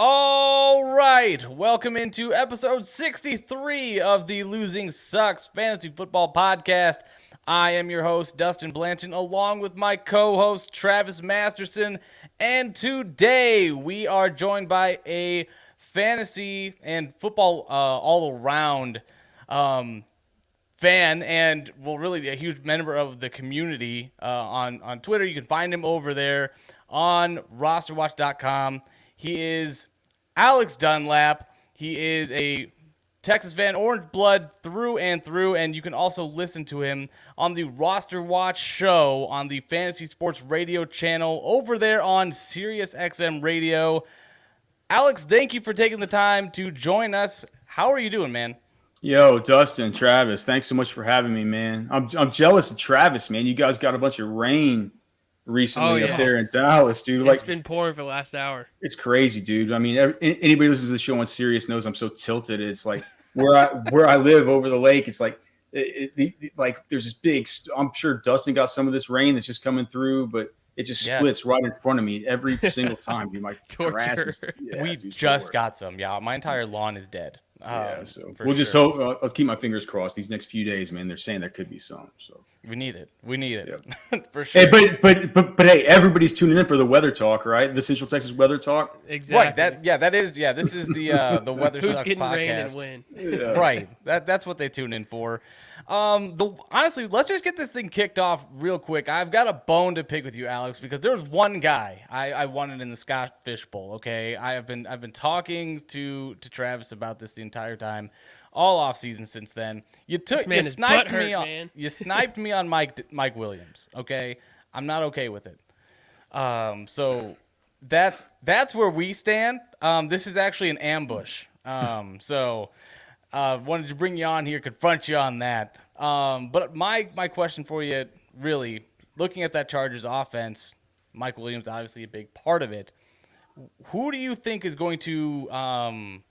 All right, welcome into episode 63 of the Losing Sucks Fantasy Football Podcast. I am your host, Dustin Blanton, along with my co-host, Travis Masterson, and today we are joined by a fantasy and football all-around fan and, well, really a huge member of the community on Twitter. You can find him over there on RosterWatch.com. He is Alex Dunlap. He is a Texas fan, orange blood through and through, and you can also listen to him on the RosterWatch show on the Fantasy Sports Radio channel over there on SiriusXM Radio. Alex, thank you for taking the time to join us. How are you doing, man? Yo, Dustin, Travis, thanks so much for having me, man. I'm jealous of Travis, man. You guys got a bunch of rain recently up there in Dallas, dude. It's been pouring for the last hour. It's crazy, dude. I mean, anybody who listens to the show on Sirius knows I'm so tilted. It's like where I live over the lake. It's like like there's this big. I'm sure Dustin got some of this rain that's just coming through, but it just splits right in front of me every single time. Dude, my grass is. We just got some. Yeah, my entire lawn is dead. So we'll just hope. I'll keep my fingers crossed these next few days, man. They're saying there could be some. So we need it. Yep. For sure. Hey, but hey, everybody's tuning in for the weather talk, right? The Central Texas weather talk. Exactly. Right. This is the weather Who's sucks getting podcast. rain and when? Yeah. Right. That's what they tune in for. Honestly, let's just get this thing kicked off real quick. I've got a bone to pick with you, Alex, because there's one guy I wanted in the Scott Fish Bowl. Okay, I've been talking to Travis about this the entire time, all off season since then. You sniped me on Mike Williams. Okay, I'm not okay with it. So that's where we stand. This is actually an ambush. Wanted to bring you on here, confront you on that. But my question for you, really, looking at that Chargers offense, Mike Williams obviously a big part of it. Who do you think is going to,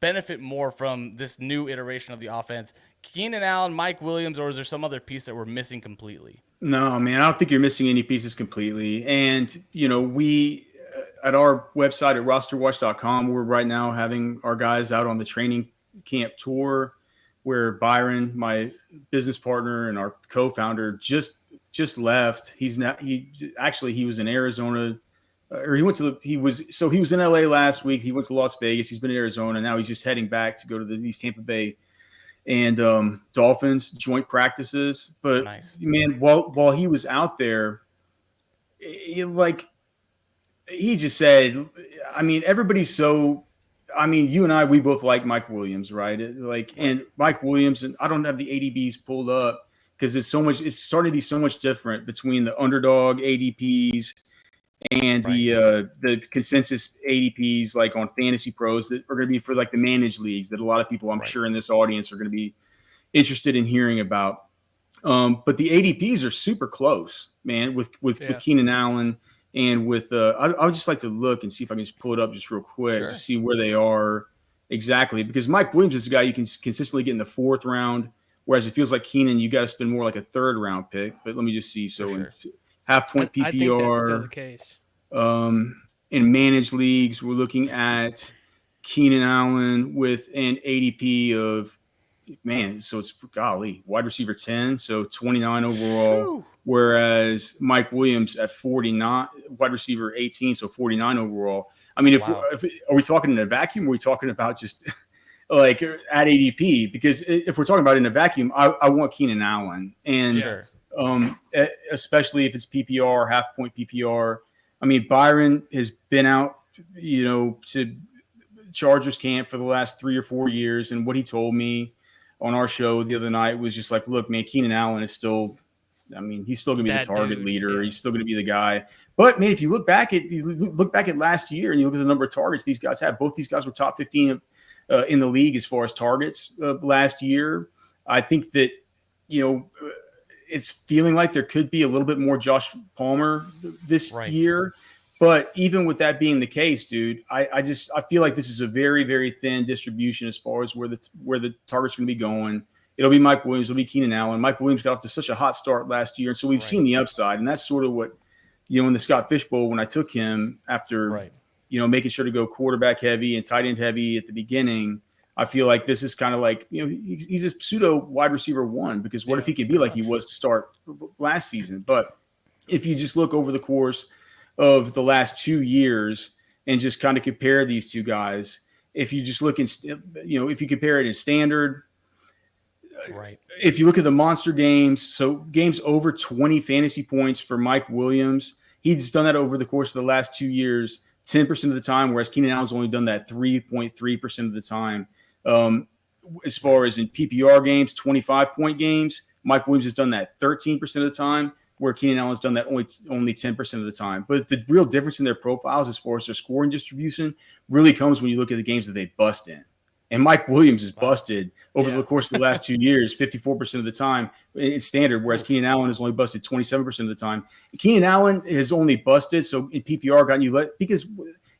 benefit more from this new iteration of the offense? Keenan Allen, Mike Williams, or is there some other piece that we're missing completely? No, man, I don't think you're missing any pieces completely. And, we at our website at RosterWatch.com, we're right now having our guys out on the training camp tour where Byron, my business partner and our co-founder, just left. He was in Arizona, or he was in LA last week. He went to Las Vegas. He's been in Arizona. Now he's just heading back to go to these Tampa Bay and Dolphins joint practices. But nice. Man, while he was out there, he just said, I mean, everybody's so. I mean, you and I, we both like Mike Williams, right? And Mike Williams, and I don't have the ADPs pulled up because it's starting to be so much different between the underdog ADPs and the consensus ADPs, like on Fantasy Pros, that are going to be for like the managed leagues that a lot of people, I'm sure in this audience, are going to be interested in hearing about. But the ADPs are super close, man, with Keenan Allen. And with I would just like to look and see if I can just pull it up just real quick to see where they are exactly. Because Mike Williams is a guy you can consistently get in the fourth round, whereas it feels like Keenan, you got to spend more like a third round pick. But let me just see. So in half point PPR, I think that's still the case. In managed leagues, we're looking at Keenan Allen with an ADP of so it's wide receiver 10, so 29 overall. Whew. Whereas Mike Williams at 49, wide receiver 18, so 49 overall. I mean, are we talking in a vacuum? Or are we talking about just like at ADP? Because if we're talking about in a vacuum, I want Keenan Allen, and especially if it's PPR, half point PPR. I mean, Byron has been out, to Chargers camp for the last 3 or 4 years, and what he told me on our show the other night was just like, look, man, Keenan Allen is still. I mean, he's still going to be the target leader. Yeah. He's still going to be the guy. But man, if you look back at last year and you look at the number of targets these guys had, both these guys were top 15 in the league as far as targets last year. I think that it's feeling like there could be a little bit more Josh Palmer this year. But even with that being the case, dude, I feel like this is a very, very thin distribution as far as where the target's going to be going. It'll be Mike Williams. It'll be Keenan Allen. Mike Williams got off to such a hot start last year. And so we've seen the upside. And that's sort of what, in the Scott Fish Bowl, when I took him after making sure to go quarterback heavy and tight end heavy at the beginning, I feel like this is kind of like, he's a pseudo wide receiver one, because what if he could be like he was to start last season? But if you just look over the course of the last 2 years and just kind of compare these two guys, if you just look if you compare it in standard, right? If you look at the monster games, so games over 20 fantasy points for Mike Williams, he's done that over the course of the last 2 years, 10% of the time, whereas Keenan Allen's only done that 3.3% of the time. As far as in PPR games, 25-point games, Mike Williams has done that 13% of the time, where Keenan Allen's done that only 10% of the time. But the real difference in their profiles as far as their scoring distribution really comes when you look at the games that they bust in. And Mike Williams is busted over the course of the last 2 years, 54% of the time in standard, whereas Keenan Allen has only busted 27% of the time. Keenan Allen has only busted, so in PPR gotten you because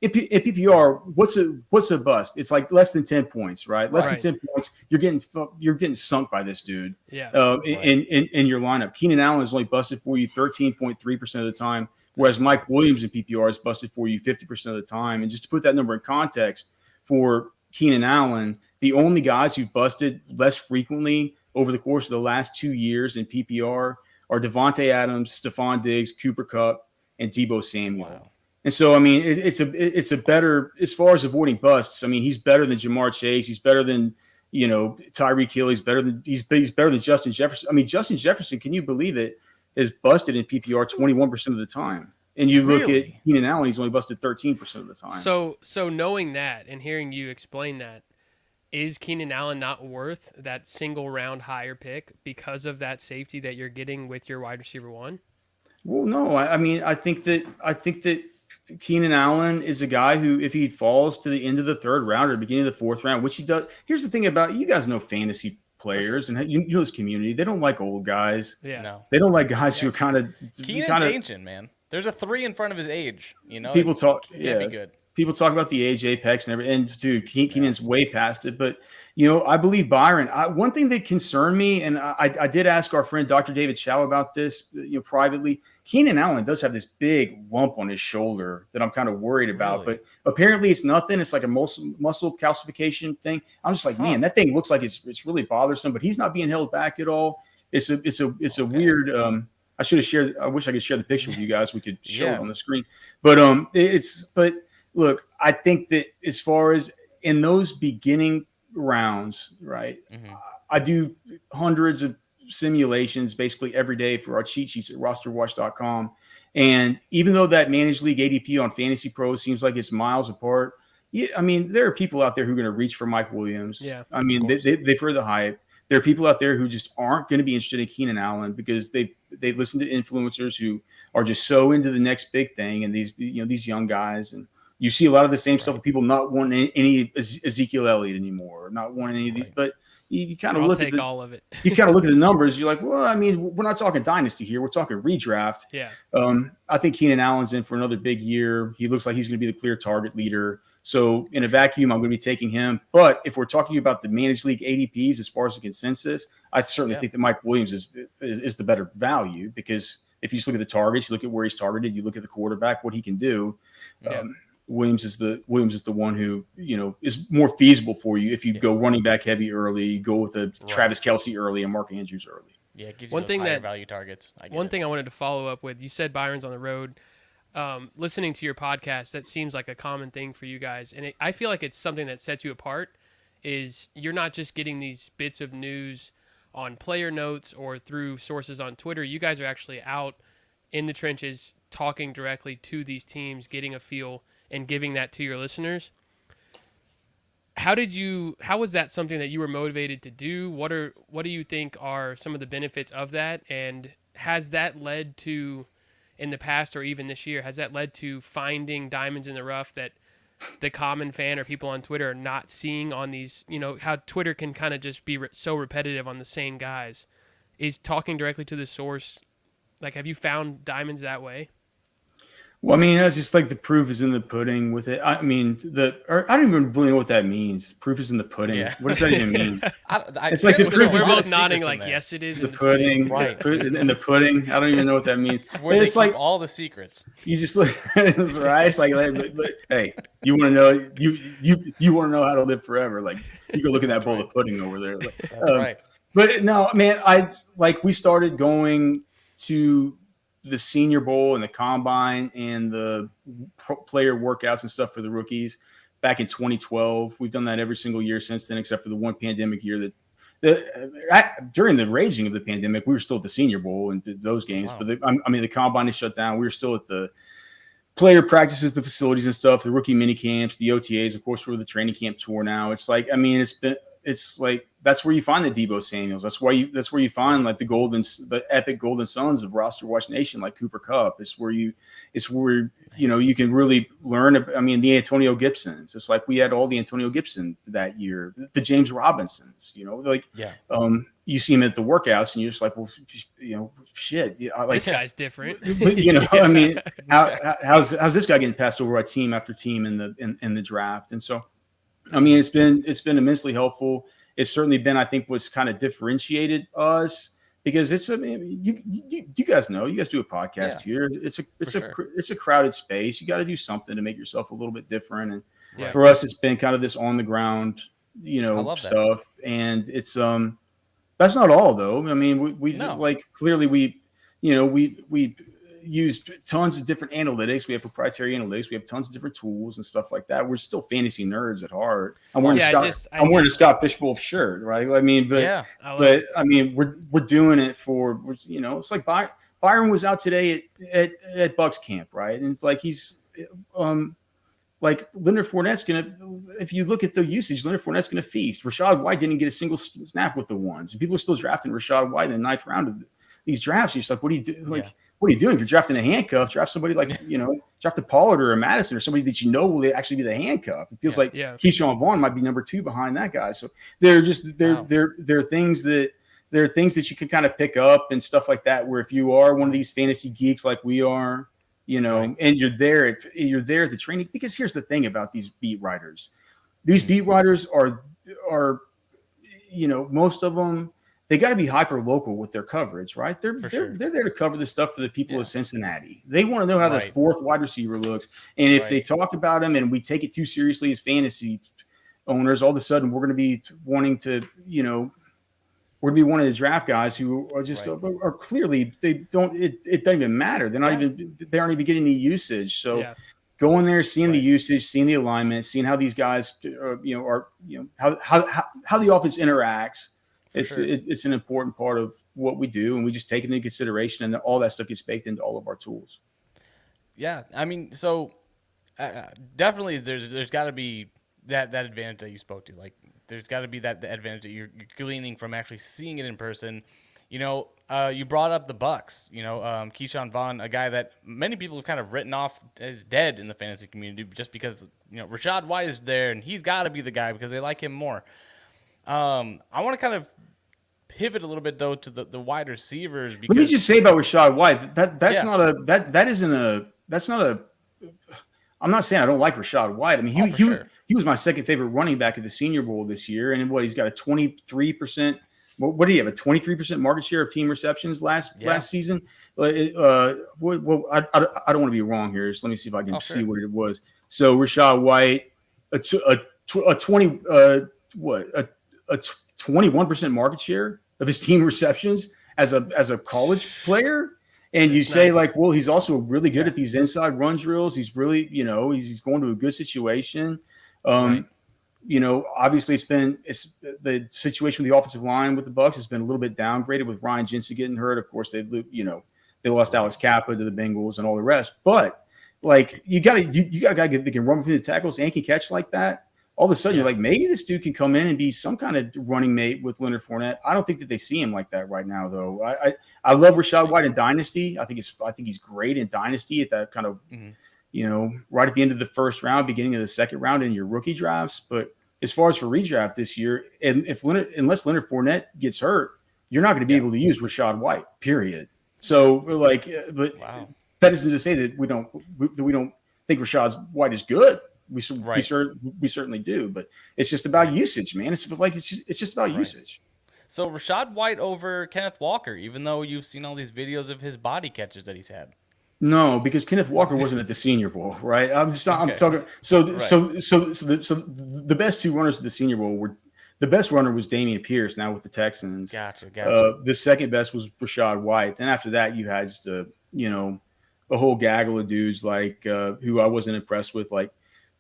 in PPR, what's a bust? It's like less than 10 points, right? Less than 10 points, you're getting sunk by this dude. Yeah. In your lineup, Keenan Allen has only busted for you 13.3% of the time, whereas Mike Williams in PPR has busted for you 50% of the time. And just to put that number in context for Keenan Allen, the only guys who've busted less frequently over the course of the last 2 years in PPR are Devontae Adams, Stephon Diggs, Cooper Kupp, and Deebo Samuel. Wow. And so, I mean, it's a better, as far as avoiding busts, I mean, he's better than Jamar Chase. He's better than, Tyreek Hill. He's better than Justin Jefferson. I mean, Justin Jefferson, can you believe it, is busted in PPR 21% of the time. And you look at Keenan Allen, he's only busted 13% of the time. So knowing that and hearing you explain that, is Keenan Allen not worth that single round higher pick because of that safety that you're getting with your wide receiver one? Well, no. I mean, I think that Keenan Allen is a guy who, if he falls to the end of the third round or beginning of the fourth round, which he does. Here's the thing about, you guys know fantasy players and you know this community. They don't like old guys. Yeah. No. They don't like guys who are kind of Keenan's ancient, man. There's a 3 in front of his age. People talk. Can't be good. People talk about the age apex and everything. And dude, Keenan's way past it. But I believe Byron. One thing that concerned me, and I did ask our friend Dr. David Chow about this, privately. Keenan Allen does have this big lump on his shoulder that I'm kind of worried about. Really? But apparently it's nothing. It's like a muscle calcification thing. I'm just like, man, that thing looks like it's really bothersome. But he's not being held back at all. It's a weird. I should have shared. I wish I could share the picture with you guys. We could show it on the screen. But look, I think that as far as in those beginning rounds, right? Mm-hmm. I do hundreds of simulations basically every day for our cheat sheets at RosterWatch.com. And even though that managed league ADP on Fantasy Pro seems like it's miles apart, I mean, there are people out there who are going to reach for Mike Williams. Yeah, I mean, they've heard the hype. There are people out there who just aren't going to be interested in Keenan Allen because they listen to influencers who are just so into the next big thing, and these young guys, and you see a lot of the same stuff with people not wanting any Ezekiel Elliott anymore, not wanting any of these. But you kind of look at all of it. You kind of look at the numbers. You're like, well, I mean, we're not talking dynasty here. We're talking redraft. Yeah. I think Keenan Allen's in for another big year. He looks like he's going to be the clear target leader. So in a vacuum, I'm going to be taking him. But if we're talking about the managed league ADPs as far as the consensus, I certainly think that Mike Williams is the better value, because if you just look at the targets, you look at where he's targeted, you look at the quarterback, what he can do. Yeah. Williams is the one who is more feasible for you if you go running back heavy early, you go with a Travis Kelce early and Mark Andrews early. Yeah, it gives you those higher value targets. One thing I wanted to follow up with, you said Byron's on the road. Listening to your podcast, that seems like a common thing for you guys, and I feel like it's something that sets you apart. Is you're not just getting these bits of news on player notes or through sources on Twitter. You guys are actually out in the trenches, talking directly to these teams, getting a feel, and giving that to your listeners. How was that something that you were motivated to do? What do you think are some of the benefits of that? And has that led to, in the past or even this year, has that led to finding diamonds in the rough that the common fan or people on Twitter are not seeing on these, how Twitter can kind of just be so repetitive on the same guys? Is talking directly to the source, like, have you found diamonds that way? Well, I mean, that's just like the proof is in the pudding with it. I mean, I don't even really know what that means. Proof is in the pudding. Yeah. What does that even mean? It's like the there's proof a We're is lot both of nodding secrets in like, there. yes, it is. The pudding, Right. And the pudding. I don't even know what that means. It's where It's they keep like all the secrets. you just look. It's right. It's like, hey, you want to know you want to know how to live forever? Like you go look at that bowl of pudding over there. Like, That's right. But no, man, we started going to the Senior Bowl and the Combine and the player workouts and stuff for the rookies back in 2012. We've done that every single year since then, except for the one pandemic year during the raging of the pandemic, we were still at the Senior Bowl and did those games. Wow. But the Combine is shut down. We were still at the player practices, the facilities and stuff, the rookie mini camps, the OTAs. Of course, we're the training camp tour now. It's like, I mean, it's like that's where you find the Deebo Samuels. That's where you find like the epic golden sons of RosterWatch Nation, like Cooper Kupp. It's where you can really learn. I mean, the Antonio Gibsons. It's like we had all the Antonio Gibson that year, the James Robinsons. You see him at the workouts, and you're just like, well, shit. This guy's different. But, I mean, how's this guy getting passed over by team after team in the draft? And so, I mean, it's been immensely helpful. It's certainly been, I think, what's kind of differentiated us because you guys know, you guys do a podcast here. It's a crowded space. You got to do something to make yourself a little bit different. And for us, it's been kind of this on the ground, stuff. And it's that's not all though. I mean, we clearly we used tons of different analytics. We have proprietary analytics. We have tons of different tools and stuff like that. We're still fantasy nerds at heart. I'm wearing a Scott Fishbowl shirt, right? I mean, I mean, we're doing it for, it's like Byron was out today at Bucks camp, right? And it's like he's like Leonard Fournette's if you look at the usage, Leonard Fournette's going to feast. Rashad White didn't get a single snap with the ones. People are still drafting Rashad White in the 9th round of these drafts. You're just like, what do you do? What are you doing? If you're drafting a handcuff, draft somebody like, draft a Pollard or a Madison or somebody that will actually be the handcuff. It feels like Keyshawn Vaughn might be number 2 behind that guy. So they're things that you can kind of pick up and stuff like that, where if you are one of these fantasy geeks like we are, and you're there at the training, because here's the thing about these beat writers. These beat writers are most of them, they got to be hyper local with their coverage, right? They're there to cover the stuff for the people of Cincinnati. They want to know how the 4th wide receiver looks. And if they talk about him and we take it too seriously as fantasy owners, all of a sudden we're going to be wanting to, draft guys who are just are clearly, it doesn't even matter. They aren't even getting any usage. So going there, seeing the usage, seeing the alignment, seeing how these guys how the offense interacts. It's an important part of what we do, and we just take it into consideration, and all that stuff gets baked into all of our tools. Yeah, I mean, so definitely there's got to be that advantage that you spoke to. Like, there's got to be that the advantage that you're gleaning from actually seeing it in person. You brought up the Bucks. Keyshawn Vaughn, a guy that many people have kind of written off as dead in the fantasy community just because Rashad White is there, and he's got to be the guy because they like him more. I want to kind of pivot a little bit though to the wide receivers. Because, let me just say about Rashad White, I'm not saying I don't like Rashad White. I mean, he was my second favorite running back at the Senior Bowl this year, and he's got a 23%. What did he have? A 23% market share of team receptions last season. I don't want to be wrong here. So let me see if I can see what it was. So Rashad White, a 21% market share of his team receptions as a college player. And you say like, well, he's also really good at these inside run drills. He's really, he's going to a good situation. Obviously it's the situation with the offensive line with the Bucs has been a little bit downgraded with Ryan Jensen getting hurt. Of course, they lost Alex Kappa to the Bengals and all the rest. But like, you got a guy that can run between the tackles and can catch like that. All of a sudden, you're like, maybe this dude can come in and be some kind of running mate with Leonard Fournette. I don't think that they see him like that right now, though. I love Rashad White in Dynasty. I think he's great in Dynasty at that kind of, right at the end of the first round, beginning of the second round in your rookie drafts. But as far as for redraft this year, and unless Leonard Fournette gets hurt, you're not going to be able to use Rashad White. Period. So that isn't to say that we don't think Rashad White is good. We certainly do, but it's just about usage, man. It's just about usage. So Rashad White over Kenneth Walker, even though you've seen all these videos of his body catches that he's had. No, because Kenneth Walker wasn't at the Senior Bowl, right? I'm talking. So the best two runners at the Senior Bowl were, the best runner was Dameon Pierce, now with the Texans. Gotcha. The second best was Rashad White. Then after that, you had just a whole gaggle of dudes like who I wasn't impressed with, like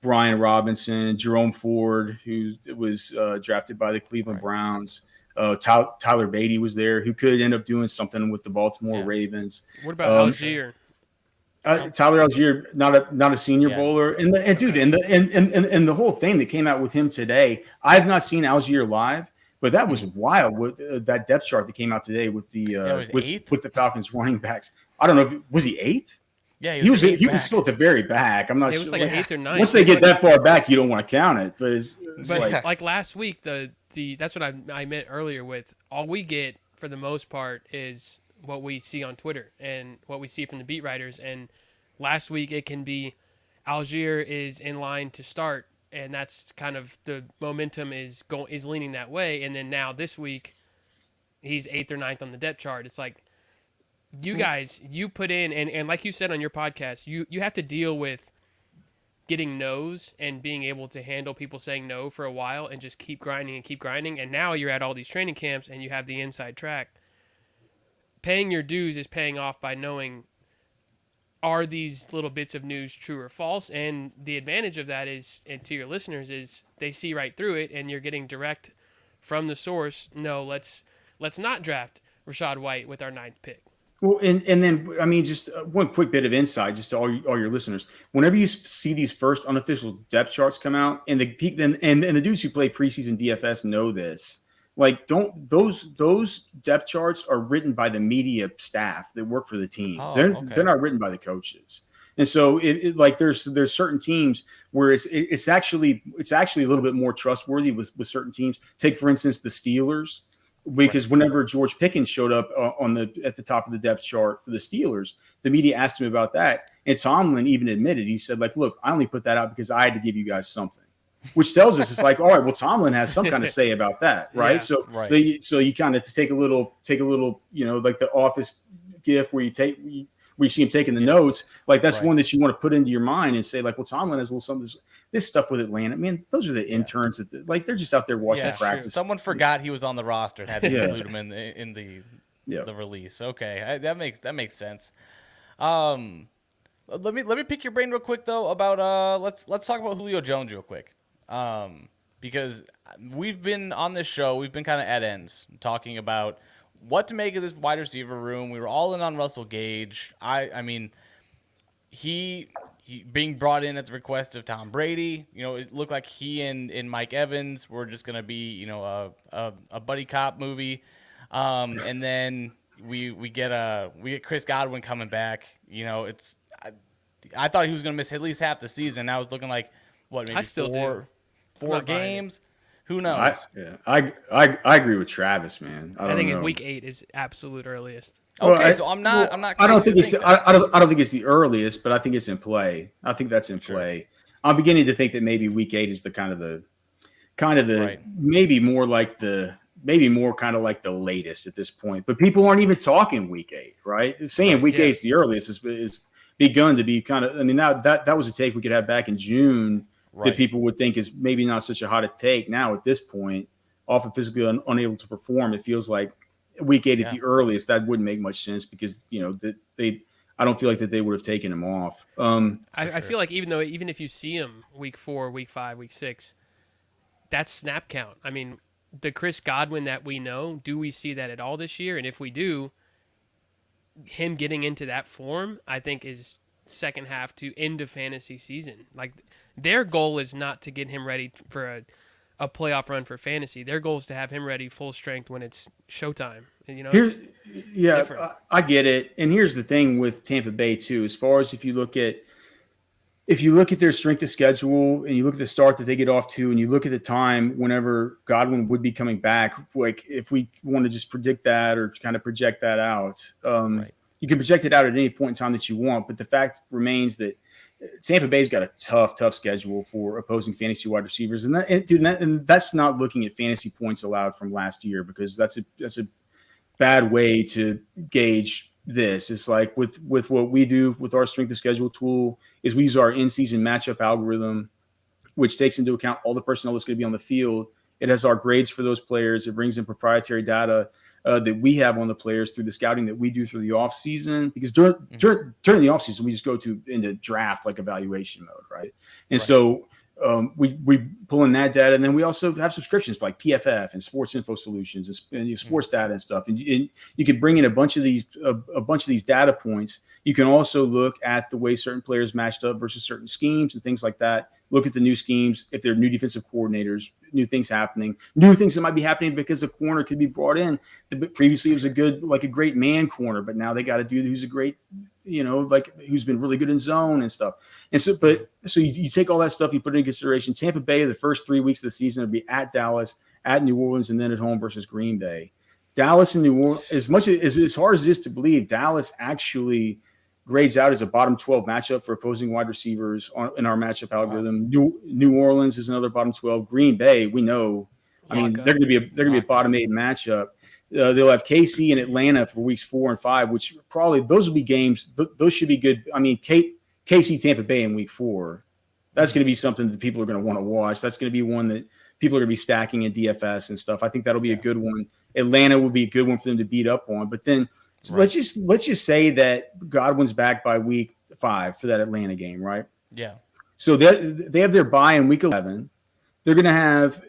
Brian Robinson, Jerome Ford, who was drafted by the Cleveland Browns. Tyler Beatty was there, who could end up doing something with the Baltimore Ravens. What about Algier? Tyler Algier, not a Senior Bowler, and the whole thing that came out with him today. I've not seen Algier live, but that was wild. With that depth chart that came out today with the with the Falcons running backs. I don't know, was he eighth? Yeah, he was still at the very back. I'm not sure. It was like 8th or 9th. Once they get that far back, you don't want to count it. But like last week, that's what I meant earlier with, all we get for the most part is what we see on Twitter and what we see from the beat writers. And last week it can be Algier is in line to start, and that's kind of the momentum is leaning that way. And then now this week he's 8th or 9th on the depth chart. It's like, you guys, you put in, and like you said on your podcast, you have to deal with getting no's and being able to handle people saying no for a while and just keep grinding. And now you're at all these training camps and you have the inside track. Paying your dues is paying off by knowing, are these little bits of news true or false? And the advantage of that is, and to your listeners, is they see right through it and you're getting direct from the source. No, let's not draft Rashad White with our 9th pick. Well, and then, I mean, just one quick bit of insight, just to all your listeners. Whenever you see these first unofficial depth charts come out, and the dudes who play preseason DFS know this, like, those depth charts are written by the media staff that work for the team. They're not written by the coaches. And so like there's certain teams where it's actually a little bit more trustworthy with certain teams. Take, for instance, the Steelers. Because whenever George Pickens showed up at the top of the depth chart for the Steelers, the media asked him about that, and Tomlin even admitted, he said, like, look, I only put that out because I had to give you guys something, which tells us it's like, all right, well, Tomlin has some kind of say about that, right? Yeah, so you kind of take a little, like the Office gif where you see him taking the notes, like that's one that you want to put into your mind and say, like, well, Tomlin has a little something. This stuff with Atlanta, man, those are the interns that they're just out there watching practice. Someone forgot he was on the roster and had to include him in the release. Okay, that makes sense. Let me pick your brain real quick though about let's talk about Julio Jones real quick. Because we've been on this show, we've been kind of at ends talking about what to make of this wide receiver room. We were all in on Russell Gage. I mean, he being brought in at the request of Tom Brady. It looked like he and Mike Evans were just going to be, a buddy cop movie. And then we get Chris Godwin coming back. I thought he was going to miss at least half the season. Now it's looking like maybe four games. Who knows? I agree with Travis, man. I think in week 8 is absolute earliest. Okay, so I'm not. I don't think it's I don't think it's the earliest, but I think it's in play. I think that's in play. I'm beginning to think that maybe week 8 is the kind of the maybe more kind of like the latest at this point. But people aren't even talking week 8, right? Saying week 8 is the earliest is begun to be kind of. I mean, that was a take we could have back in June. That people would think is maybe not such a hot a take. Now at this point, often physically unable to perform, it feels like week 8 at the earliest. That wouldn't make much sense because I don't feel like that they would have taken him off. I feel like even if you see him week 4, week 5, week 6, that's snap count. I mean, the Chris Godwin that we know, do we see that at all this year? And if we do, him getting into that form, I think is second half to end of fantasy season. Like, their goal is not to get him ready for a playoff run for fantasy. Their goal is to have him ready full strength when it's showtime. I get it. And here's the thing with Tampa Bay too, as far as if you look at their strength of schedule and you look at the start that they get off to, and you look at the time whenever Godwin would be coming back, like if we want to just predict that or kind of project that out, You can project it out at any point in time that you want, but the fact remains that Tampa Bay's got a tough schedule for opposing fantasy wide receivers, and that's not looking at fantasy points allowed from last year, because that's a bad way to gauge this. It's like with what we do with our strength of schedule tool is we use our in-season matchup algorithm, which takes into account all the personnel that's going to be on the field. It has our grades for those players. It brings in proprietary data that we have on the players through the scouting that we do through the off season, because during the off season, we just go into draft like evaluation mode. Right. And so we pull in that data, and then we also have subscriptions like PFF and Sports Info Solutions and sports data and stuff. And you could bring in a bunch of these data points. You can also look at the way certain players matched up versus certain schemes and things like that. Look at the new schemes, if there are new defensive coordinators, new things happening, new things that might be happening because a corner could be brought in. Previously, it was a great man corner, but now they got a dude who's a great, who's been really good in zone and stuff. And so, so you take all that stuff, you put it in consideration. Tampa Bay, the first 3 weeks of the season, would be at Dallas, at New Orleans, and then at home versus Green Bay. Dallas and New Orleans, as hard as it is to believe, Dallas actually grades out as a bottom 12 matchup for opposing wide receivers in our matchup algorithm. Wow. New Orleans is another bottom 12. Green Bay, we know, they're going to be a bottom 8 matchup. They'll have KC and Atlanta for weeks 4 and 5, which probably those will be games. Those should be good. I mean, KC Tampa Bay in week 4. That's going to be something that people are going to want to watch. That's going to be one that people are going to be stacking in DFS and stuff. I think that'll be a good one. Atlanta will be a good one for them to beat up on. But then let's just say that Godwin's back by week 5 for that Atlanta game, right? Yeah. So they have their bye in week 11. They're going to have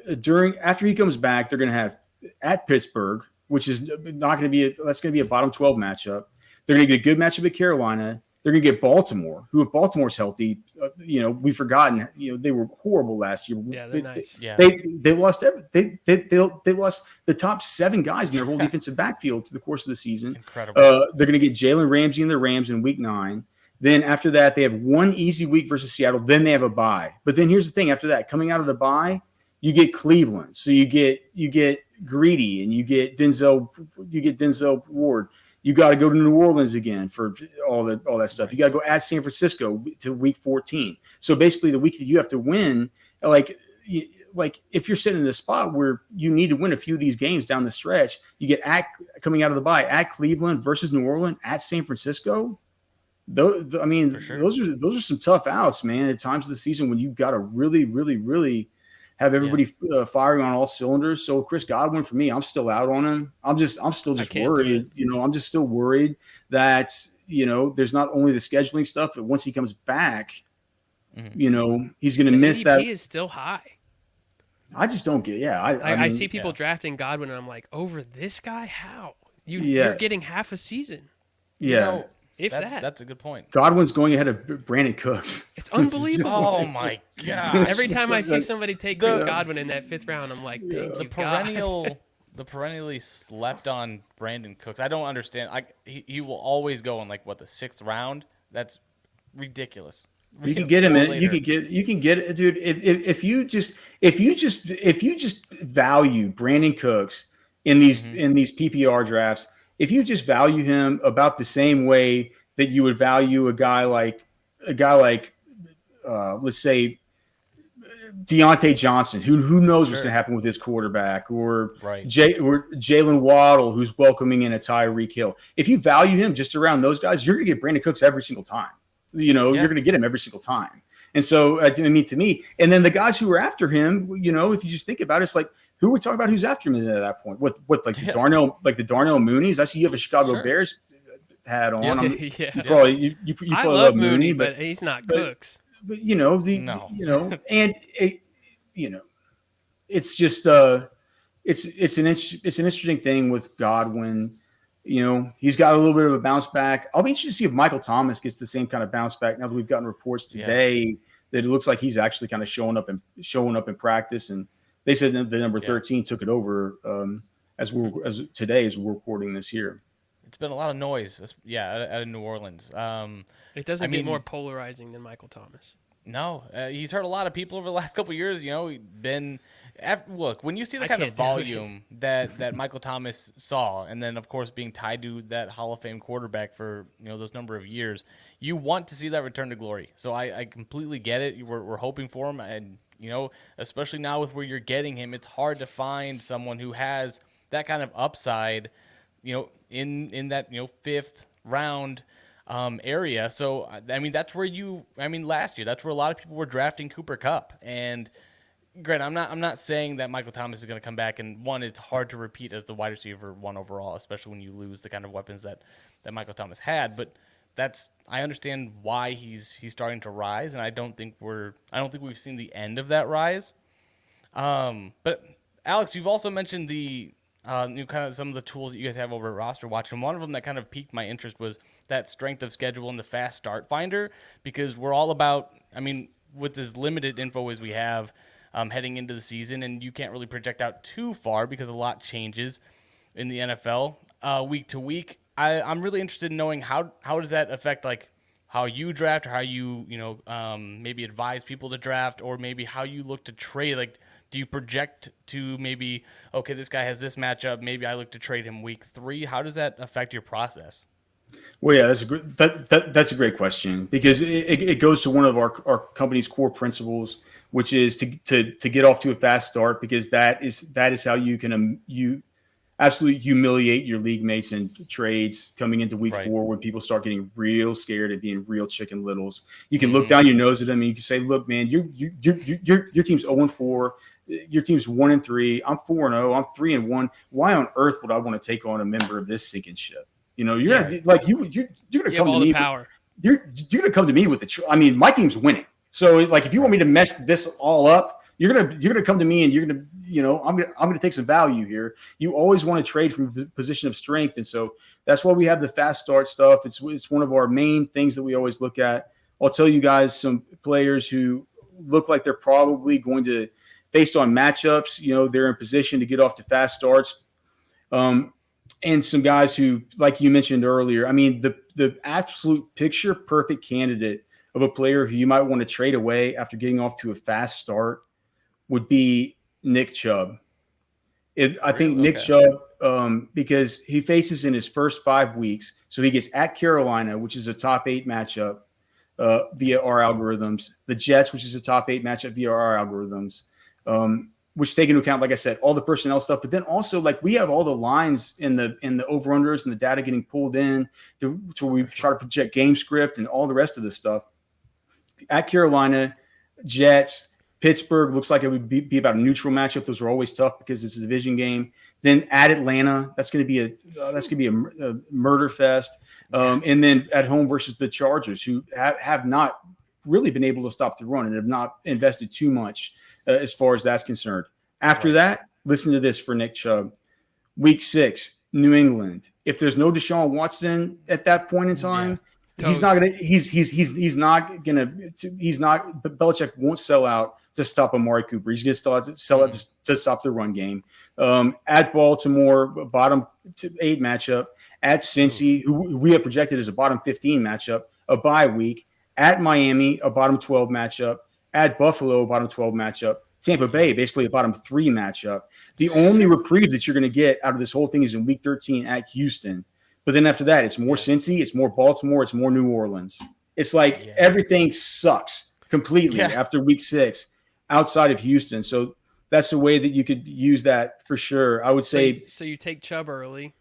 after he comes back, they're going to have at Pittsburgh, which is not going to be that's going to be a bottom 12 matchup. They're going to get a good matchup at Carolina. They're going to get Baltimore, who, if Baltimore's healthy, we've forgotten. They were horrible last year. Yeah, they're nice. They lost they lost the top 7 guys in their whole defensive backfield through the course of the season. Incredible. They're going to get Jalen Ramsey and the Rams in week 9. Then after that, they have one easy week versus Seattle. Then they have a bye. But then here's the thing: after that, coming out of the bye, you get Cleveland. So you get Greedy, and you get Denzel Ward. You got to go to New Orleans again for all that stuff. You got to go at San Francisco to week 14. So basically, the week that you have to win, like if you're sitting in a spot where you need to win a few of these games down the stretch, you get coming out of the bye at Cleveland versus New Orleans, at San Francisco. Those are some tough outs, man. At times of the season when you've got to really, really, really have everybody firing on all cylinders. So Chris Godwin, for me, I'm still out on him. I'm still worried. I'm just still worried that there's not only the scheduling stuff, but once he comes back, he's going to miss ADP that. Is still high. I just don't get. Yeah, I see people drafting Godwin, and I'm like, over this guy, how you're getting half a season? Yeah. That's a good point. Godwin's going ahead of Brandon Cooks. It's unbelievable. Oh my god! Every time I see somebody take Chris Godwin in that 5th round, I'm like, the perennially slept on Brandon Cooks. I don't understand. He will always go in the 6th round. That's ridiculous. You can get him in. You can get it, dude. If you just value Brandon Cooks in these PPR drafts. If you just value him about the same way that you would value a guy like let's say Deontay Johnson, who knows what's going to happen with his quarterback, or Jalen Waddle, who's welcoming in a Tyreek Hill. If you value him just around those guys, you're going to get Brandon Cooks every single time. You're going to get him every single time. And so, to me, and then the guys who are after him, if you just think about it, it's like, who are we talking about? Who's after him at that point? The Darnell Moonies? I see you have a Chicago Bears hat on. You probably love Mooney, but he's not Cooks. But it's just it's an interesting thing with Godwin. He's got a little bit of a bounce back. I'll be interested to see if Michael Thomas gets the same kind of bounce back now that we've gotten reports today that it looks like he's actually kind of showing up in practice. And they said that the number 13 took it over as today as we're recording this here. It's been a lot of noise, out of New Orleans. It doesn't get more polarizing than Michael Thomas. No, he's hurt a lot of people over the last couple of years. Look, when you see the kind of volume that Michael Thomas saw, and then of course being tied to that Hall of Fame quarterback for those number of years, you want to see that return to glory. So I completely get it. We're hoping for him, and especially now with where you're getting him, it's hard to find someone who has that kind of upside, in that fifth round area. So I mean, that's where last year, that's where a lot of people were drafting Cooper Kupp. And granted, I'm not saying that Michael Thomas is going to come back, and one, it's hard to repeat as the wide receiver one overall, especially when you lose the kind of weapons that Michael Thomas had. But I understand why he's starting to rise, and I don't think we've seen the end of that rise. But Alex, you've also mentioned the kind of some of the tools that you guys have over at RosterWatch, and one of them that kind of piqued my interest was that strength of schedule and the fast start finder, because we're all about, with as limited info as we have heading into the season, and you can't really project out too far because a lot changes in the NFL week to week. I'm really interested in knowing how does that affect like how you draft, or how you maybe advise people to draft, or maybe how you look to trade. Like, do you project to maybe, okay, this guy has this matchup, maybe I look to trade him week 3? How does that affect your process? Well, yeah, that's a great question, because it goes to one of our company's core principles, which is to get off to a fast start, because that is how you can you absolutely humiliate your league mates in trades coming into week 4, when people start getting real scared and being real chicken littles. You can look down your nose at them and you can say, look, man, your team's 0-4. Your team's 1-3. I'm 4-0. I'm 3-1. Why on earth would I want to take on a member of this sinking ship? You're gonna come to me. You're gonna come to me with my team's winning. So like, if you want me to mess this all up, you're gonna come to me, and you're gonna I'm gonna take some value here. You always want to trade from a position of strength, and so that's why we have the fast start stuff. It's one of our main things that we always look at. I'll tell you guys some players who look like they're probably going to, based on matchups, they're in position to get off to fast starts. And some guys who, like you mentioned earlier, the absolute picture perfect candidate of a player who you might want to trade away after getting off to a fast start would be Nick Chubb. I think Nick Chubb, because he faces in his first 5 weeks, so he gets at Carolina, which is a top 8 matchup via our algorithms, the Jets, which is a top 8 matchup via our algorithms, which take into account, like I said, all the personnel stuff, but then also like we have all the lines in the over-unders and the data getting pulled in to we try to project game script and all the rest of this stuff. At Carolina, Jets, Pittsburgh looks like it would be about a neutral matchup. Those are always tough because it's a division game. Then at Atlanta, that's going to be a murder fest. And then at home versus the Chargers, who have not really been able to stop the run and have not invested too much as far as that's concerned. After that, listen to this for Nick Chubb. Week 6, New England. If there's no Deshaun Watson at that point in time, Belichick won't sell out to stop Amari Cooper. He's going to sell out to stop the run game. At Baltimore, bottom 8 matchup. At Cincy, who we have projected as a bottom 15 matchup, a bye week. At Miami, a bottom 12 matchup. At Buffalo, a bottom 12 matchup. Tampa Bay, basically a bottom 3 matchup. The only reprieve that you're going to get out of this whole thing is in week 13 at Houston. But then after that, it's more Cincy, it's more Baltimore, it's more New Orleans. It's like everything sucks completely after week 6 outside of Houston. So that's the way that you could use that for sure. I would say. So you take Chubb early,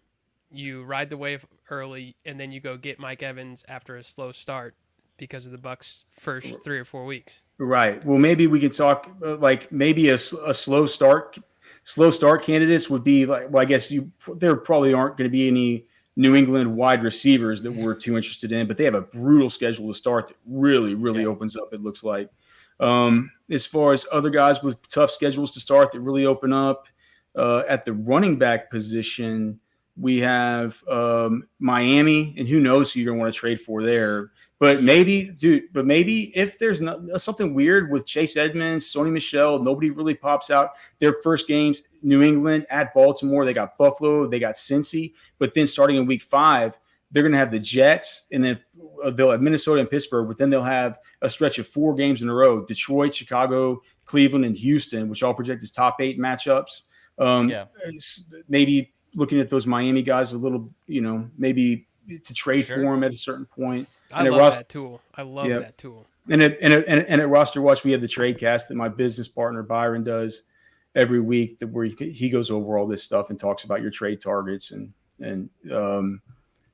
you ride the wave early, and then you go get Mike Evans after a slow start because of the Bucs' first 3 or 4 weeks. Right. Well, maybe we could talk like maybe a slow start. Slow start candidates would be like, well, I guess there probably aren't going to be any New England wide receivers that we're too interested in, but they have a brutal schedule to start that really opens up, it looks like. As far as other guys with tough schedules to start that really open up, at the running back position, we have Miami, and who knows who you're going to want to trade for there. But maybe if there's something weird with Chase Edmonds, Sony Michel, nobody really pops out. Their first games, New England at Baltimore, they got Buffalo, they got Cincy. But then starting in week 5, they're going to have the Jets, and then they'll have Minnesota and Pittsburgh, but then they'll have a stretch of 4 games in a row: Detroit, Chicago, Cleveland, and Houston, which all project as top 8 matchups. Maybe looking at those Miami guys a little, maybe to trade for them at a certain point. I love that tool. I love that tool. Mm-hmm. And at Roster Watch, we have the trade cast that my business partner Byron does every week, where he goes over all this stuff and talks about your trade targets and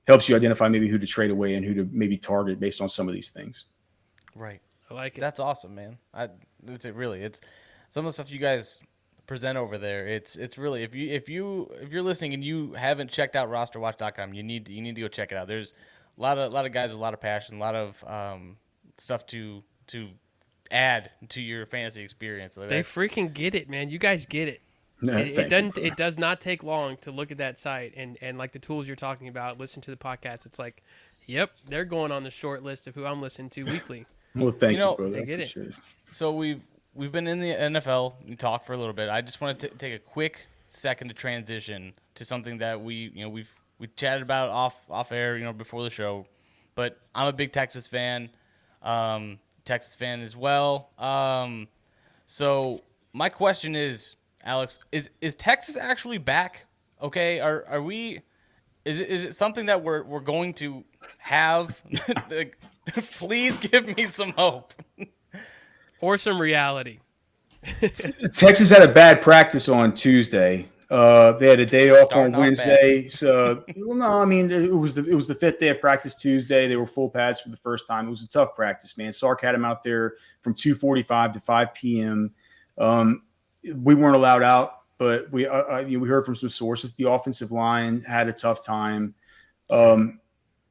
helps you identify maybe who to trade away and who to maybe target based on some of these things. Right. I like it. That's awesome, man. It's some of the stuff you guys present over there. It's really, if you're listening and you haven't checked out rosterwatch.com, you need to go check it out. There's a lot of guys with a lot of passion, a lot of stuff to add to your fantasy experience. They freaking get it, man. You guys get it. It does not take long to look at that site and like the tools you're talking about, listen to the podcast. It's like, yep, they're going on the short list of who I'm listening to weekly. Well, thank you, brother. They get it. So we've been in the NFL and talked for a little bit. I just wanted to take a quick second to transition to something that we chatted about off air, before the show. But I'm a big Texas fan, as well. So my question is, Alex, is Texas actually back? Okay, are we? Is it something that we're going to have? Please give me some hope. Or some reality. Texas had a bad practice on Tuesday. They had a day off on Wednesday. So, no, I mean, it was the 5th day of practice Tuesday. They were full pads for the first time. It was a tough practice, man. Sark had them out there from 2:45 to 5 p.m. We weren't allowed out, but we heard from some sources the offensive line had a tough time.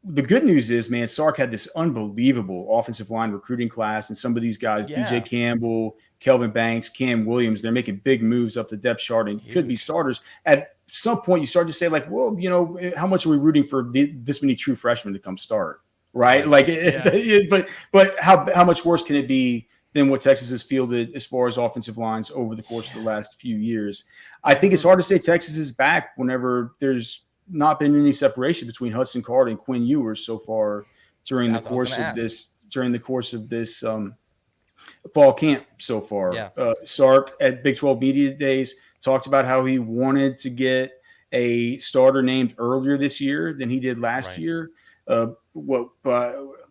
The good news is, man, Sark had this unbelievable offensive line recruiting class, and some of these guys, DJ Campbell, Kelvin Banks, Cam Williams, they're making big moves up the depth chart and could be starters. At some point, you start to say, like, well, how much are we rooting for this many true freshmen to come start, right? Like, but how much worse can it be than what Texas has fielded as far as offensive lines over the course of the last few years? I think it's hard to say Texas is back whenever there's not been any separation between Hudson Card and Quinn Ewers so far during the course of this fall camp so far. Yeah. Sark at Big 12 Media Days talked about how he wanted to get a starter named earlier this year than he did last year.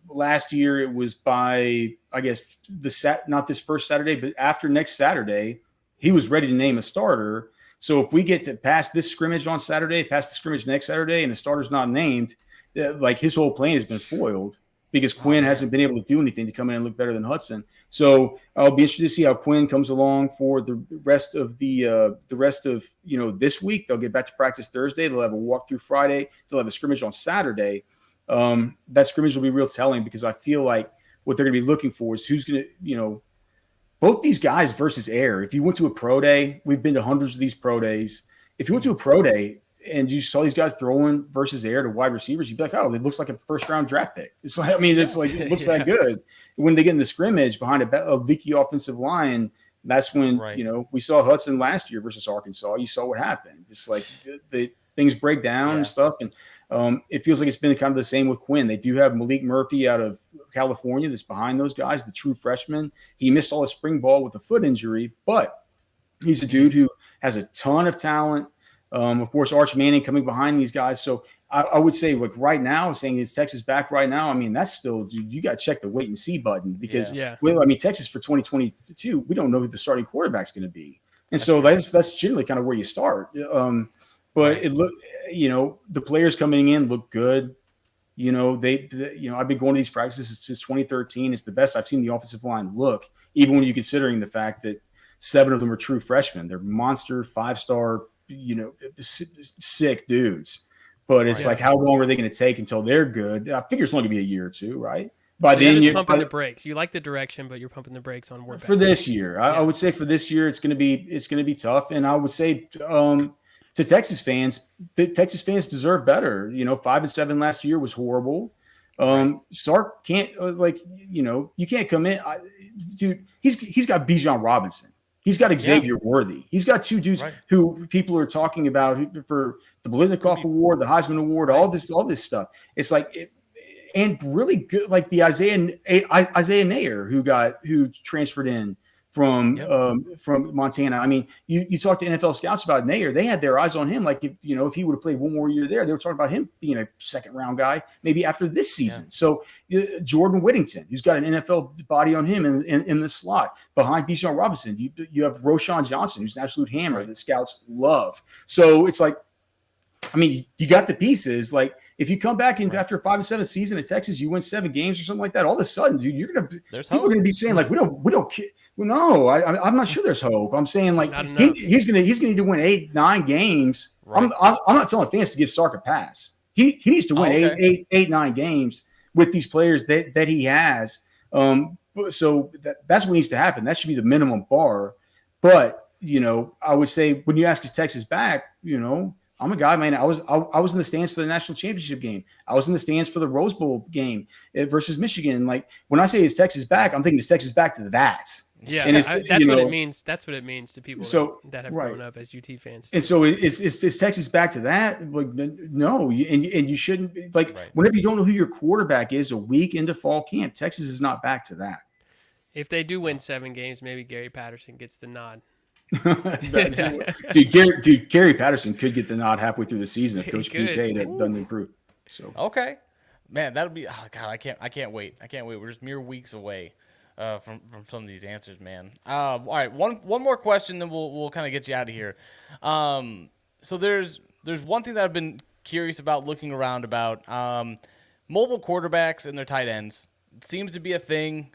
Last year it was by, I guess, not this first Saturday, but after next Saturday, he was ready to name a starter. So if we get to pass this scrimmage on Saturday, pass the scrimmage next Saturday, and the starter's not named, like his whole plan has been foiled because Quinn hasn't been able to do anything to come in and look better than Hudson. So I'll be interested to see how Quinn comes along for the rest of this week. They'll get back to practice Thursday. They'll have a walkthrough Friday. They'll have a scrimmage on Saturday. That scrimmage will be real telling because I feel like what they're going to be looking for is who's going to, both these guys versus air. If you went to a pro day, we've been to hundreds of these pro days. If you went to a pro day and you saw these guys throwing versus air to wide receivers, you'd be like, oh, it looks like a first round draft pick. It's like, it looks that good. When they get in the scrimmage behind a leaky offensive line, that's when, we saw Hudson last year versus Arkansas. You saw what happened. It's like the things break down and stuff. And it feels like it's been kind of the same with Quinn. They do have Malik Murphy out of California that's behind those guys, the true freshman. He missed all his spring ball with a foot injury, but he's a dude who has a ton of talent. Of course, Arch Manning coming behind these guys. So I would say, like right now, saying is Texas back right now. I mean, that's still, dude, you got to check the wait and see button because, Texas for 2022, we don't know who the starting quarterback's going to be. And that's generally kind of where you start. But it look, the players coming in look good. I've been going to these practices since 2013. It's the best I've seen the offensive line look, even when you're considering the fact that 7 of them are true freshmen. They're monster 5-star, sick dudes. But it's like, how long are they going to take until they're good? I figure it's only going to be a year or two, right? By then you're pumping the brakes. You like the direction, but you're pumping the brakes on work for this year. I would say for this year, it's going to be tough. And I would say, to Texas fans, the Texas fans deserve better. 5-7 last year was horrible. Sark can't you can't come in, dude. He's got Bijan Robinson. He's got Xavier Worthy. He's got two dudes who people are talking about for the Blitnikoff Award, the Heisman Award, all this stuff. It's like, and really good, like the Isaiah Nair who transferred in from Montana. I mean, you talk to NFL scouts about Nair, they had their eyes on him. Like if he would have played one more year there, they were talking about him being a second round guy maybe after this season. So Jordan Whittington, who's got an NFL body on him in the slot behind Bijan Robinson. You have Roshan Johnson, who's an absolute hammer that scouts love. So it's like, I mean, you got the pieces. Like if you come back in after a 5-7 season at Texas, you win 7 games or something like that. All of a sudden, dude, people are gonna be saying like, we don't. Well, no, I'm not sure there's hope. I'm saying like he's gonna need to win 8-9 games. Right. I'm not telling fans to give Sark a pass. He needs to win 8-9 games with these players that he has. So that's what needs to happen. That should be the minimum bar. But I would say when you ask is Texas back, I'm a guy, man. I was in the stands for the national championship game. I was in the stands for the Rose Bowl game versus Michigan. Like when I say is Texas back, I'm thinking is Texas back to that. Yeah, and that's what it means. That's what it means to people that have grown up as UT fans. And so is Texas back to that? Like no, and you shouldn't whenever you don't know who your quarterback is a week into fall camp, Texas is not back to that. If they do win 7 games, maybe Gary Patterson gets the nod. Dude, Gary Patterson could get the nod halfway through the season if Coach PK doesn't improve. So man, that'll be God. I can't wait. We're just mere weeks away from some of these answers, man. All right, one more question, then we'll kind of get you out of here. So there's one thing that I've been curious about looking around about mobile quarterbacks and their tight ends. It seems to be a thing.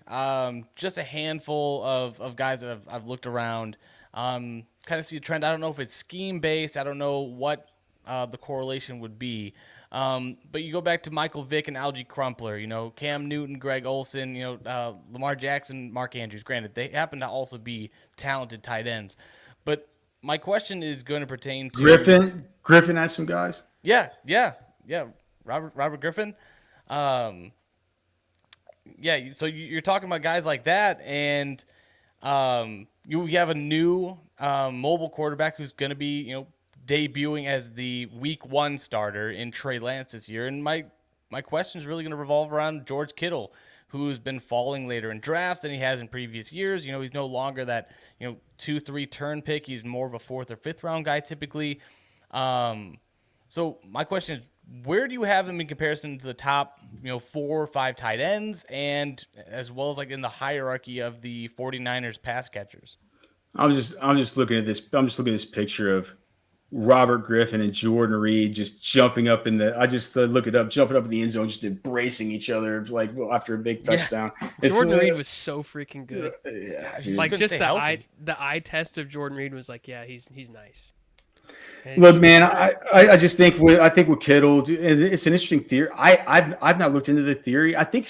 Just a handful of guys that I've looked around. Kind of see a trend. I don't know if it's scheme based. I don't know what the correlation would be. But you go back to Michael Vick and Algie Crumpler, Cam Newton, Greg Olsen, Lamar Jackson, Mark Andrews. Granted, they happen to also be talented tight ends. But my question is going to pertain to Griffin has some guys. Yeah. Robert Griffin. So you're talking about guys like that, and you have a new mobile quarterback who's going to be, debuting as the week 1 starter in Trey Lance this year. And my question is really going to revolve around George Kittle, who's been falling later in drafts than he has in previous years. He's no longer that, 2-3 turn pick. He's more of a 4th or 5th round guy typically. So my question is, where do you have him in comparison to the top, 4 or 5 tight ends, and as well as like in the hierarchy of the 49ers pass catchers? I'm just looking at this. I'm just looking at this picture of Robert Griffin and Jordan Reed just jumping up I just look it up, jumping up in the end zone, just embracing each other like after a big touchdown. Jordan Reed was so freaking good. Like just the eye test of Jordan Reed was like, he's nice. Look, man, I just think with Kittle, it's an interesting theory. I've not looked into the theory. I think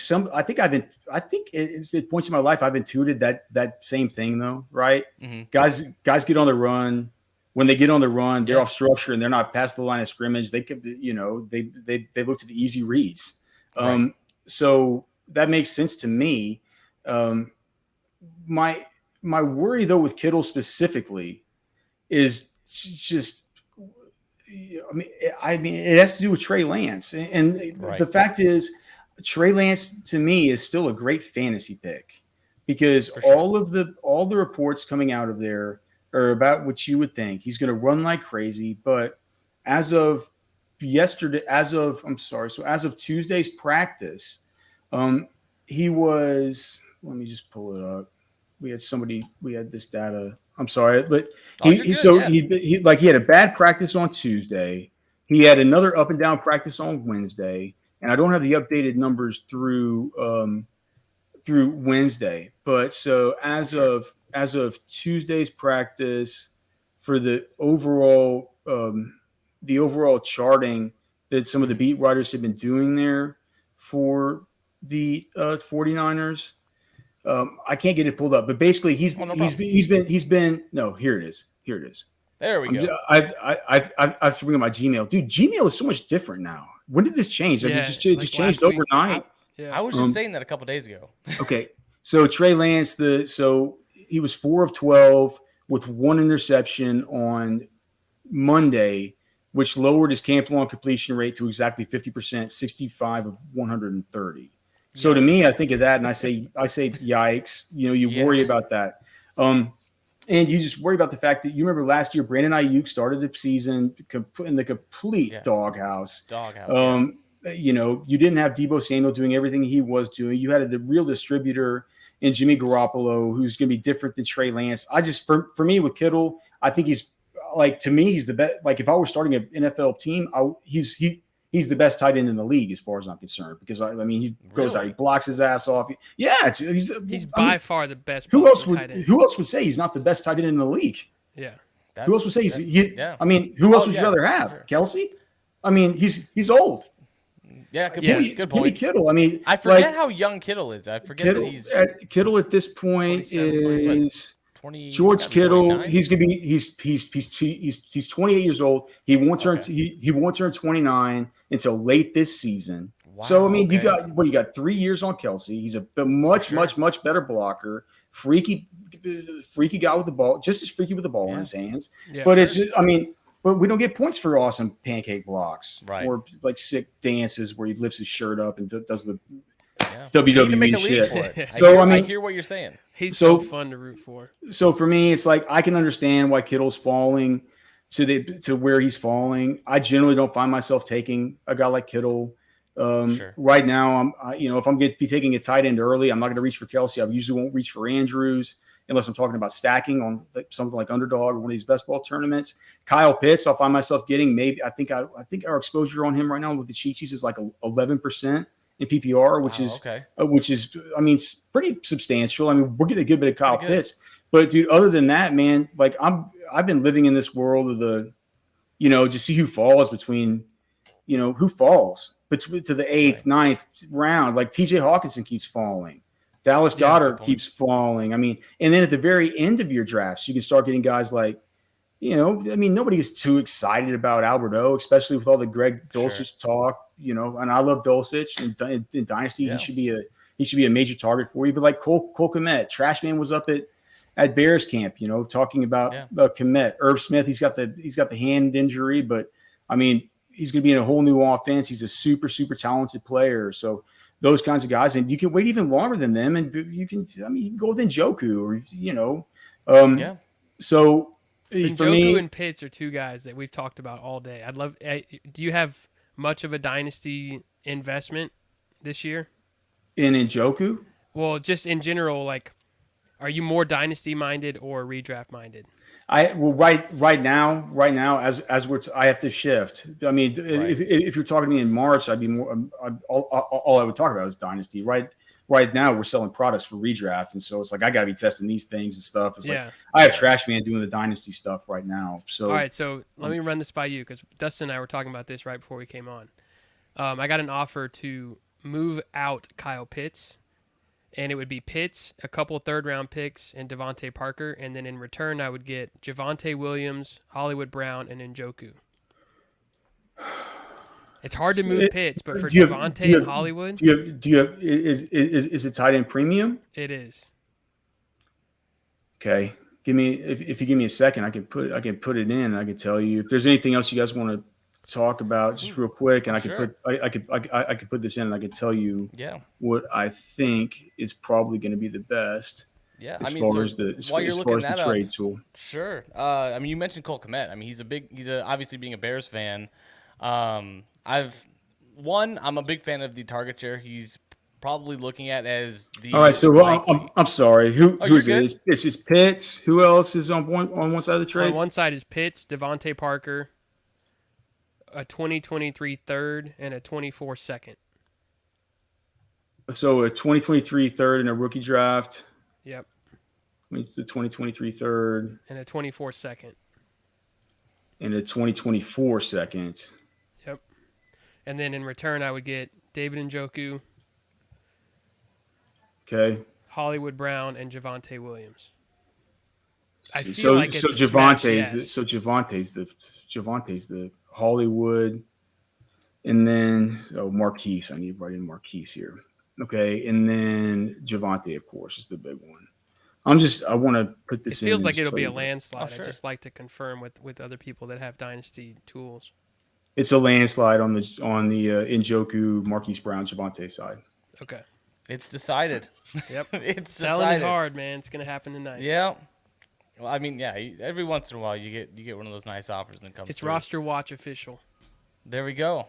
it points in my life I've intuited that same thing though, right? Mm-hmm. Guys get on the run. When they get on the run, they're off structure and they're not past the line of scrimmage. They could, they look to the easy reads. Right. So that makes sense to me. My worry though with Kittle specifically is just, I mean, it has to do with Trey Lance, and the fact is, Trey Lance to me is still a great fantasy pick because all the reports coming out of there are about what you would think. He's going to run like crazy, but as of Tuesday's practice, he was. Let me just pull it up. We had this data. I'm sorry, but he had a bad practice on Tuesday. He had another up and down practice on Wednesday, and I don't have the updated numbers through Wednesday. But so as of Tuesday's practice, for the overall charting that some of the beat writers have been doing there for the 49ers. I can't get it pulled up, but basically he's been no, here it is. There we go. I have to bring up my Gmail. Dude, Gmail is so much different now. When did this change? It just changed overnight. I was just saying that a couple days ago. Okay. So Trey Lance, he was 4 of 12 with 1 interception on Monday, which lowered his camp long completion rate to exactly 50%, 65 of 130. So to me, I think of that and I say, yikes. You worry about that. And you just worry about the fact that you remember last year, Brandon Ayuk started the season in the complete doghouse. You didn't have Deebo Samuel doing everything he was doing. You had the real distributor in Jimmy Garoppolo, who's going to be different than Trey Lance. For me with Kittle, I think he's to me, he's the best. Like if I were starting an NFL team, he's the best tight end in the league as far as I'm concerned, because he goes out, he blocks his ass off. Yeah, he's by far the best. Who else would say he's not the best tight end in the league? Yeah. Who else would say who else would you rather have? Sure. Kelsey? He's old. Yeah, good point. Give me Kittle. I forget how young Kittle is. I forget that he's Kittle at this point is 20. George Kittle. He's gonna be he's 28 years old. He won't turn 29 until late this season. Wow, so you got 3 years on Kelsey. He's a much better blocker. Freaky guy with the ball, just as freaky with the ball in his hands. Yeah, but it's but we don't get points for awesome pancake blocks, right? Or like sick dances where he lifts his shirt up and does the WWE shit. So I hear what you're saying. He's so fun to root for. So for me, it's like I can understand why Kittle's falling to where he's falling. I generally don't find myself taking a guy like Kittle. Right now, if I'm going to be taking a tight end early, I'm not going to reach for Kelsey. I usually won't reach for Andrews unless I'm talking about stacking on something like Underdog or one of these best ball tournaments. Kyle Pitts, I'll find myself getting maybe. I think our exposure on him right now with the cheat sheets is like 11% in PPR, which is it's pretty substantial. We're getting a good bit of Kyle Pitts, but dude, other than that, man, like I've been living in this world of the, just see who falls between, who falls between to the 8th, 9th round. Like TJ Hawkinson keeps falling. Dallas Goedert keeps falling. And then at the very end of your drafts, you can start getting guys like, nobody is too excited about Albert O, especially with all the Greg Dulcich talk, and I love Dulcich in Dynasty. Yeah. He should be a major target for you. But like Cole Kmet, Trashman was up at Bears camp, talking about Kmet. Irv Smith, he's got the hand injury, but he's going to be in a whole new offense. He's a super, super talented player. So those kinds of guys, and you can wait even longer than them, and you can go with Njoku or So for me, and Pitts are two guys that we've talked about all day. Do you have much of a dynasty investment this year in Njoku? Well, just in general, like, are you more dynasty minded or redraft minded? Right now, as I have to shift. If you're talking to me in March, I'd be more. All I would talk about is dynasty. Right now, we're selling products for redraft, and so it's like I got to be testing these things and stuff. It's like I have Trash Man doing the dynasty stuff right now. So all right, so let me run this by you because Dustin and I were talking about this right before we came on. I got an offer to move out Kyle Pitts. And it would be Pitts, a couple third-round picks, and Devontae Parker. And then in return, I would get Javonte Williams, Hollywood Brown, and Njoku. It's hard to move Pitts, but for Devontae and Hollywood, is it tight end premium? It is. Okay, if you give me a second, I can put it in. And I can tell you if there's anything else you guys want to talk about just real quick, and I could put this in and I could tell you what I think is probably going to be the best as far as the trade tool. Sure. You mentioned Cole Kmet. He's obviously being a Bears fan. I'm a big fan of the target share he's probably looking at as the all right. So I'm sorry. Who's it? It's just Pitts. Who else is on one side of the trade? On one side is Pitts, Devontae Parker, a 2023 third, and a 24 second. So a 2023 third and a rookie draft. Yep. The 2023 third. And a 24 second. And a 2024 second. Yep. And then in return, I would get David Njoku. Okay. Hollywood Brown and Javonte Williams. I feel like it's Javonte's the Hollywood, and then Marquise. I need to write in Marquise here. Okay, and then Javonte, of course, is the big one. I want to put It this feels in. like it'll be a you. landslide. Oh, sure. I just like to confirm with other people that have dynasty tools. It's a landslide on the Njoku, Marquise Brown, Javonte side. Okay. It's decided. Yep. It's Selling decided. it hard, man. It's gonna happen tonight. Yeah. Well, I mean, yeah. Every once in a while, you get one of those nice offers and it comes. It's through. RosterWatch official. There we go.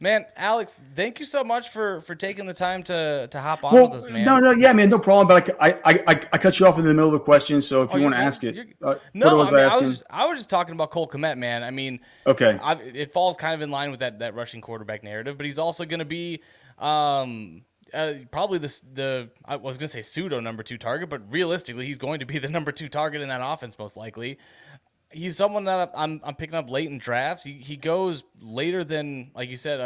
Man, Alex, thank you so much for taking the time to hop on with us, man. Yeah, man, no problem. But I cut you off in the middle of the question, so if you want to ask it, no, what was I asking? I was just talking about Cole Kmet, man. I mean, Okay, it falls kind of in line with that rushing quarterback narrative, but he's also going to be probably I was going to say pseudo number 2 target, but realistically, he's going to be the number 2 target in that offense most likely. He's someone that I'm picking up late in drafts. He goes later than, like you said,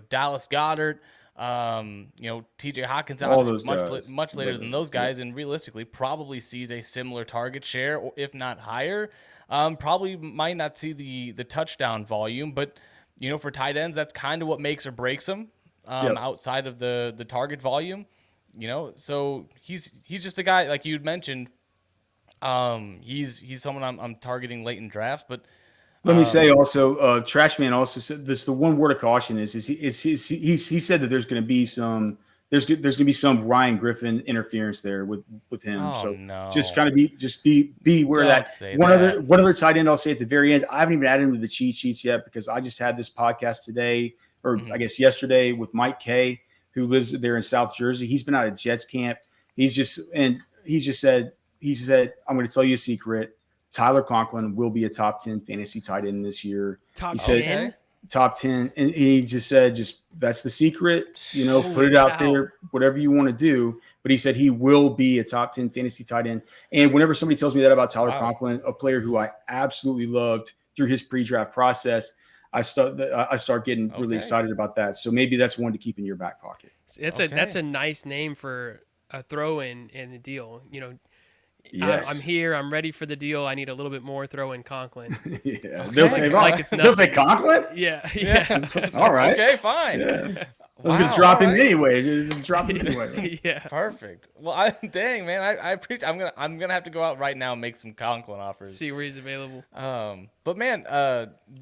Dallas Goedert, TJ Hawkins, all those guys. much later than those guys, and realistically probably sees a similar target share, or if not higher. Probably might not see the touchdown volume, but for tight ends, that's kind of what makes or breaks them outside of the target volume. So he's just a guy like you'd mentioned. He's someone I'm targeting late in drafts, but let me say also, Trashman also said this. The one word of caution is he said that there's going to be some Ryan Griffin interference there with him. Oh, so no. just kind of be aware of that. One other tight end I'll say at the very end. I haven't even added him to the cheat sheets yet because I just had this podcast today, or I guess yesterday, with Mike Kay, who lives there in South Jersey. He's been out of Jets camp. He said, I'm going to tell you a secret. Tyler Conklin will be a top 10 fantasy tight end this year. Top he said, 10? Top 10. And he just said, that's the secret, put it out there, whatever you want to do. But he said he will be a top 10 fantasy tight end. And whenever somebody tells me that about Tyler Conklin, a player who I absolutely loved through his pre-draft process, I start getting really excited about that. So maybe that's one to keep in your back pocket. That's a nice name for a throw-in in a deal. Yes. I'm here. I'm ready for the deal. I need a little bit more. Throw in Conklin. Yeah. They'll say Conklin? Yeah. All right. Okay, fine. Yeah. I was going to drop him anyway. Yeah. Perfect. Well, dang, man, I appreciate. I'm gonna have to go out right now and make some Conklin offers. See where he's available. But man,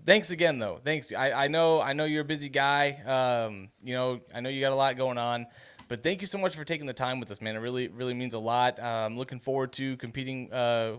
thanks again though. Thanks. I know you're a busy guy. I know you got a lot going on. But thank you so much for taking the time with us, man. It really, really means a lot. I'm looking forward to competing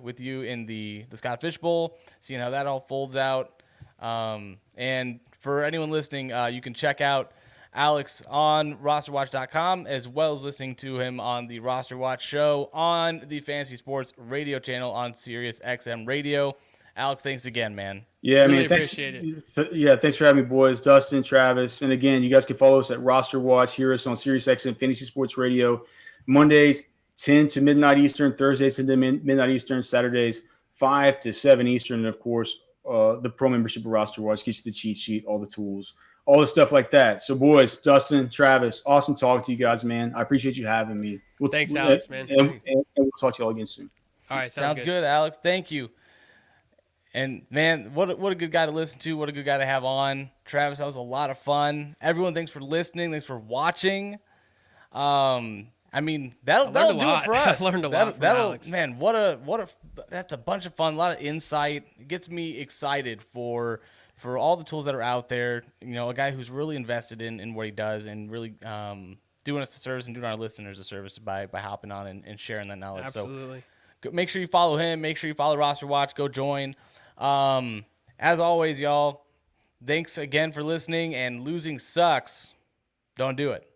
with you in the Scott Fish Bowl, seeing how that all folds out. And for anyone listening, you can check out Alex on RosterWatch.com, as well as listening to him on the Roster Watch show on the Fantasy Sports Radio channel on Sirius XM Radio. Alex, thanks again, man. Yeah, really man. Thanks. Appreciate it. Thanks for having me, boys. Dustin, Travis. And again, you guys can follow us at Roster Watch. Hear us on Sirius XM Fantasy Sports Radio. Mondays, 10 to midnight Eastern. Thursdays to midnight Eastern. Saturdays, 5 to 7 Eastern. And, of course, the pro membership of Roster Watch gets you the cheat sheet, all the tools, all the stuff like that. So, boys, Dustin, Travis, awesome talking to you guys, man. I appreciate you having me. Thanks, Alex, man. And we'll talk to you all again soon. All right, sounds good, Alex. Thank you. And, man, what a good guy to listen to. What a good guy to have on. Travis, that was a lot of fun. Everyone, thanks for listening. Thanks for watching. I mean, that'll do it for us. I learned a lot from Alex. Man, that's a bunch of fun. A lot of insight. It gets me excited for all the tools that are out there. A guy who's really invested in what he does and really doing us a service and doing our listeners a service by hopping on and sharing that knowledge. Absolutely. So make sure you follow him. Make sure you follow Roster Watch. Go join. As always, y'all, thanks again for listening, and losing sucks. Don't do it.